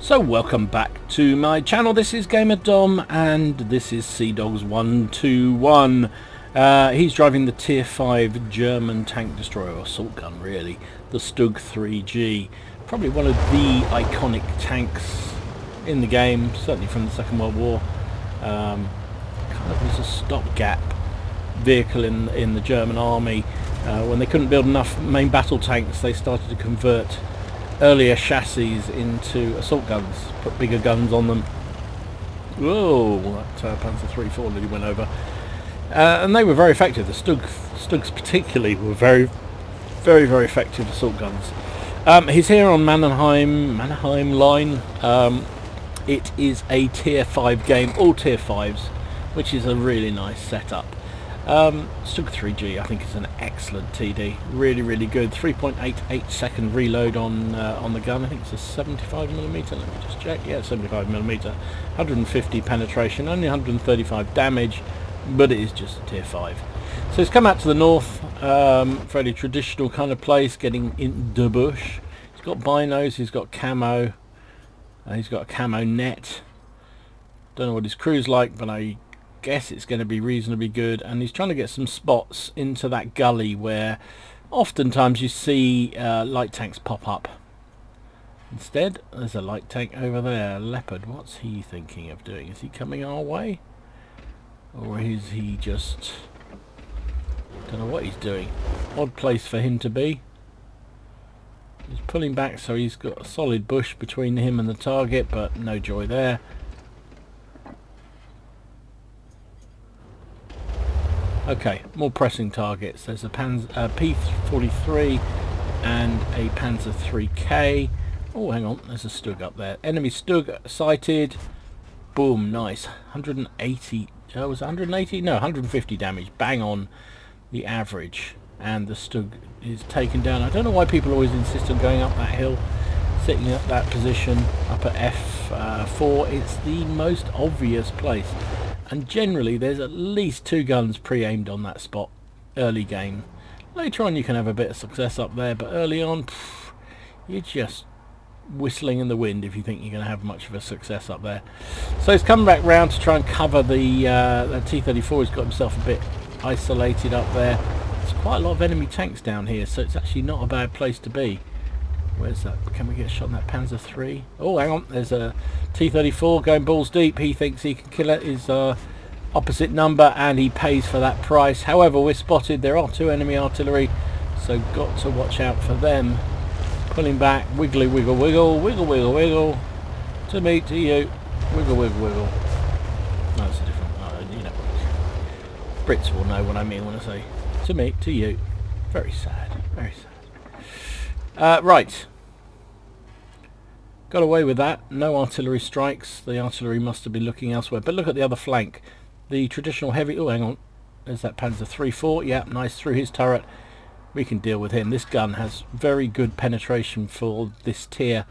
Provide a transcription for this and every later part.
So welcome back to my channel. This is Gamer Dom and this is Seadogs121. He's driving the tier 5 German tank destroyer, or assault gun really, the Stug 3G. Probably one of the iconic tanks in the game, certainly from the Second World War. Kind of was a stopgap vehicle in the German army. When they couldn't build enough main battle tanks, they started to convert earlier chassis into assault guns, put bigger guns on them. Whoa, that Panzer III nearly went over. And they were very effective. The Stugs particularly were very effective assault guns. He's here on Mannheim line. It is a tier 5 game, all tier 5s, which is a really nice setup. Stug 3G I think is an excellent TD, really good. 3.88 second reload on the gun. I think it's a 75mm, let me just check. Yeah, 75mm, 150 penetration, only 135 damage, but it is just a tier 5. So he's come out to the north, fairly traditional kind of place, getting in the bush. He's got binos, he's got camo, he's got a camo net. Don't know what his crew's like, but I guess it's going to be reasonably good, and he's trying to get some spots into that gully where oftentimes you see light tanks pop up. Instead there's a light tank over there. Leopard, what's he thinking of doing? Is he coming our way, or is he just, don't know what he's doing. Odd place for him to be. He's pulling back, so he's got a solid bush between him and the target, but no joy there. Okay, more pressing targets. There's a P-43 and a Panzer 3K. Oh, hang on, there's a Stug up there. Enemy Stug sighted. Boom, nice. 180. Oh, was it 180? No, 150 damage. Bang on the average. And the Stug is taken down. I don't know why people always insist on going up that hill, sitting at that position, up at F4. It's the most obvious place. And generally there's at least 2 guns pre-aimed on that spot early game. Later on you can have a bit of success up there, but early on you're just whistling in the wind if you think you're going to have much of a success up there. So he's come back round to try and cover the T-34. He's got himself a bit isolated up there. There's quite a lot of enemy tanks down here, so it's actually not a bad place to be. Where's that? Can we get a shot on that Panzer III? Oh, hang on. There's a T-34 going balls deep. He thinks he can kill it. His opposite number, and he pays for that price. However, we're spotted. There are 2 enemy artillery, so got to watch out for them. Pulling back. Wiggly, wiggle, wiggle. Wiggle, wiggle, wiggle. To me, to you. Wiggle, wiggle, wiggle. No, it's a different... you know. Brits will know what I mean when I say to me, to you. Very sad. Very sad. Right, got away with that. No artillery strikes. The artillery must have been looking elsewhere. But look at the other flank. The traditional heavy... Oh, hang on. There's that Panzer III. Yeah, nice through his turret. We can deal with him. This gun has very good penetration for this tier.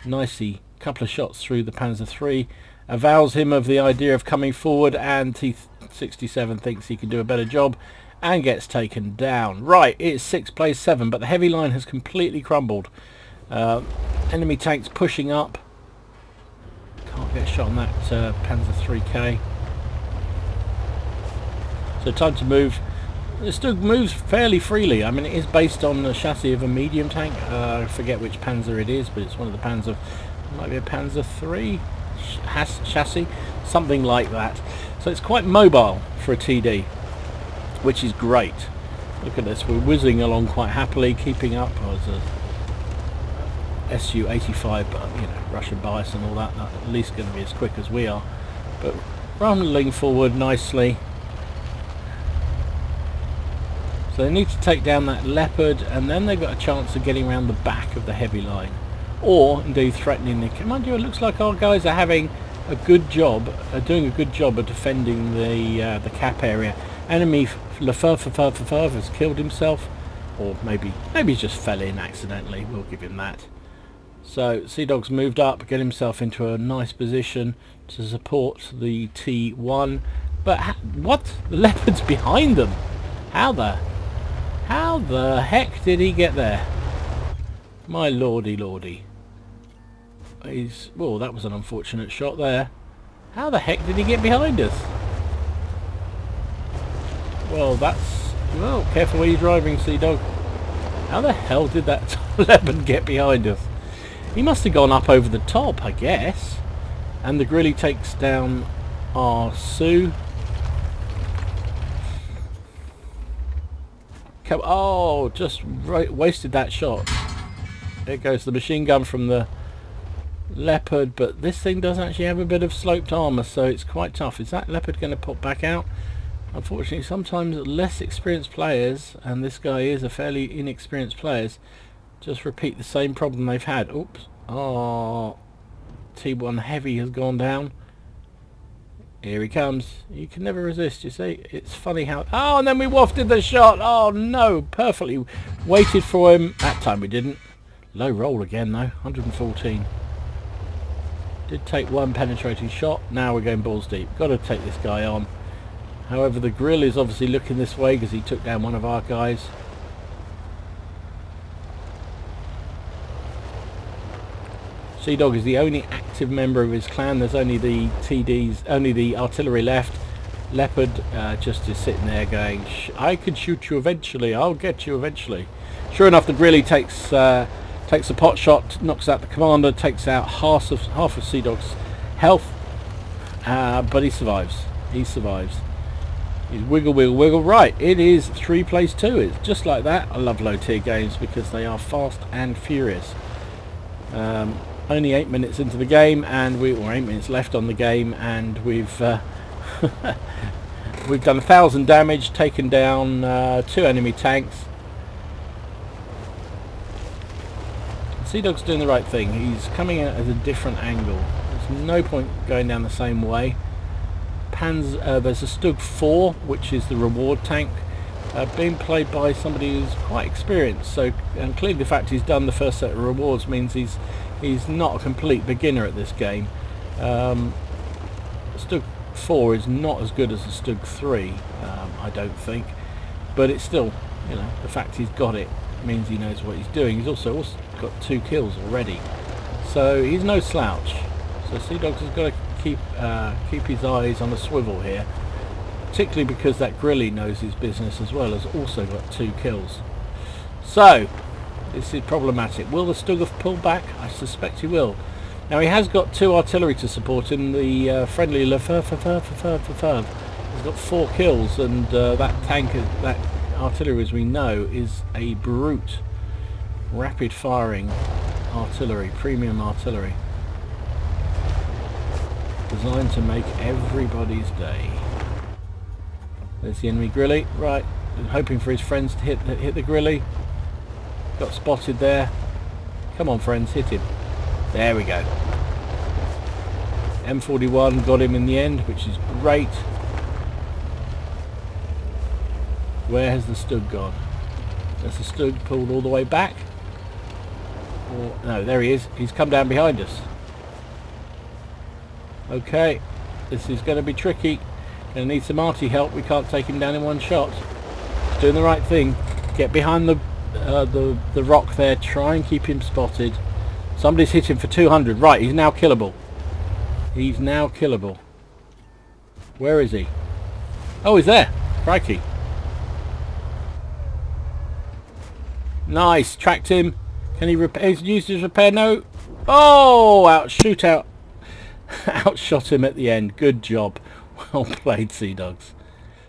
Nicely, couple of shots through the Panzer III. Avows him of the idea of coming forward, and T-67 thinks he can do a better job, and gets taken down. Right, it's 6 plays 7, but the heavy line has completely crumbled. Enemy tanks pushing up. Can't get a shot on that Panzer 3K. So time to move. The Stug moves fairly freely. I mean, it is based on the chassis of a medium tank. I forget which Panzer it is, but it's one of the Panzer. It might be a Panzer 3 chassis, something like that. So it's quite mobile for a TD, which is great. Look at this, we're whizzing along quite happily, keeping up. Oh, there's a Su-85, but you know, Russian bias and all that, not at least going to be as quick as we are. But rumbling forward nicely. So they need to take down that Leopard, and then they've got a chance of getting around the back of the heavy line, or indeed threatening the... Mind you, it looks like our guys are having a good job, doing a good job of defending the cap area. Enemy Lefebvre has killed himself, or maybe he just fell in accidentally. We'll give him that. So Seadog's moved up, get himself into a nice position to support the T1. But what? The Leopard's behind them. How the heck did he get there? My lordy lordy. He's... well, that was an unfortunate shot there. How the heck did he get behind us? Well, that's... well, careful where you're driving, Sea Dog. How the hell did that leopard get behind us? He must have gone up over the top, I guess. And the grilly takes down our Sue. Oh, just wasted that shot. There goes the machine gun from the leopard, but this thing does actually have a bit of sloped armour, so it's quite tough. Is that leopard going to pop back out? Unfortunately, sometimes less experienced players, and this guy is a fairly inexperienced player, just repeat the same problem they've had. Oops. Oh, T1 Heavy has gone down. Here he comes. You can never resist, you see. It's funny how... oh, and then we wafted the shot. Oh, no. Perfectly waited for him. That time we didn't. Low roll again, though. 114. Did take one penetrating shot. Now we're going balls deep. Got to take this guy on. However, the grill is obviously looking this way because he took down one of our guys. Sea Dog is the only active member of his clan. There's only the TDs, only the artillery left. Leopard just is sitting there going, I could shoot you eventually, I'll get you eventually. Sure enough, the grilly takes a pot shot, knocks out the commander, takes out half of Sea Dog's health, but he survives. He survives. He's wiggle, wiggle, wiggle. Right, it is 3 plays 2. It's just like that. I love low tier games because they are fast and furious. Only 8 minutes into the game, and or 8 minutes left on the game, and we've we've done 1,000 damage, taken down 2 enemy tanks. Sea Dog's doing the right thing. He's coming out at a different angle. There's no point going down the same way. There's a Stug 4, which is the reward tank, being played by somebody who's quite experienced. So, and clearly the fact he's done the first set of rewards means he's not a complete beginner at this game. Stug 4 is not as good as the Stug 3, I don't think, but it's still, you know, the fact he's got it means he knows what he's doing. He's also got 2 kills already, so he's no slouch. So Sea Dogs has got to keep his eyes on a swivel here, particularly because that grilly knows his business as well, has also got 2 kills. So this is problematic. Will the Stug have pulled back? I suspect he will. Now he has got 2 artillery to support him. The friendly Lefebvre has got 4 kills, and that tank, that artillery, as we know, is a brute, rapid firing artillery, premium artillery, designed to make everybody's day. There's the enemy grilly. Right, hoping for his friends to hit the grilly. Got spotted there. Come on, friends, hit him. There we go. M41 got him in the end, which is great. Where has the Stug gone? Has the Stug pulled all the way back? Or, no, there he is. He's come down behind us. Okay, this is going to be tricky. Going to need some arty help. We can't take him down in one shot. He's doing the right thing. Get behind the rock there. Try and keep him spotted. Somebody's hit him for 200. Right, he's now killable. He's now killable. Where is he? Oh, he's there. Crikey. Nice. Tracked him. Can he repair? He's used his repair. No. Oh, shootout. Outshot him at the end. Good job. Well played, Sea Dogs.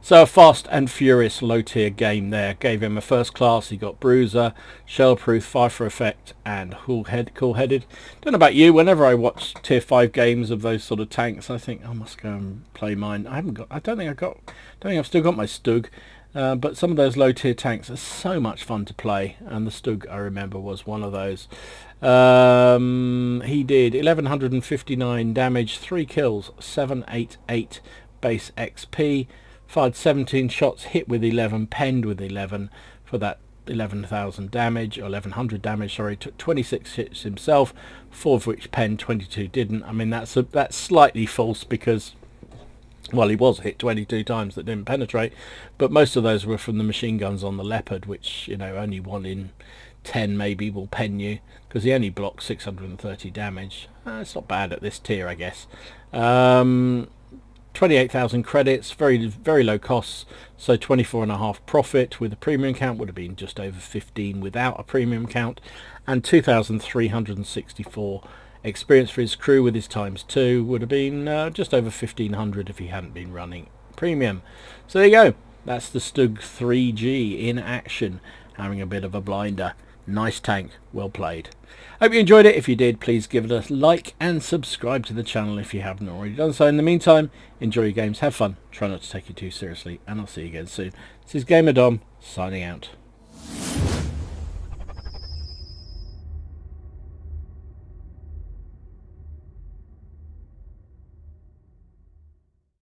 So a fast and furious low tier game there. Gave him a first class. He got bruiser, shell proof, fire for effect, and cool headed. Don't know about you. Whenever I watch tier 5 games of those sort of tanks, I think I must go and play mine. I don't think I've still got my Stug. But some of those low tier tanks are so much fun to play, and the Stug, I remember, was one of those. He did 1159 damage, 3 kills, 788 base XP, fired 17 shots, hit with 11, penned with 11 for that 11,000 damage, or 1100 damage, sorry. Took 26 hits himself, 4 of which penned, 22 didn't. I mean, that's slightly false because, well, he was hit 22 times that didn't penetrate, but most of those were from the machine guns on the Leopard, which, you know, only 1 in 10 maybe will pen you, because he only blocks 630 damage. It's not bad at this tier, I guess. 28,000 credits, very low costs, so 24.5 profit with a premium count would have been just over 15 without a premium count, and 2,364 experience for his crew with his ×2 would have been just over 1,500 if he hadn't been running premium. So there you go, that's the Stug 3G in action, having a bit of a blinder. Nice tank, well played. Hope you enjoyed it. If you did, please give it a like and subscribe to the channel if you haven't already done so. In the meantime, enjoy your games, have fun, try not to take it too seriously, and I'll see you again soon. This is Gamer Dom, signing out.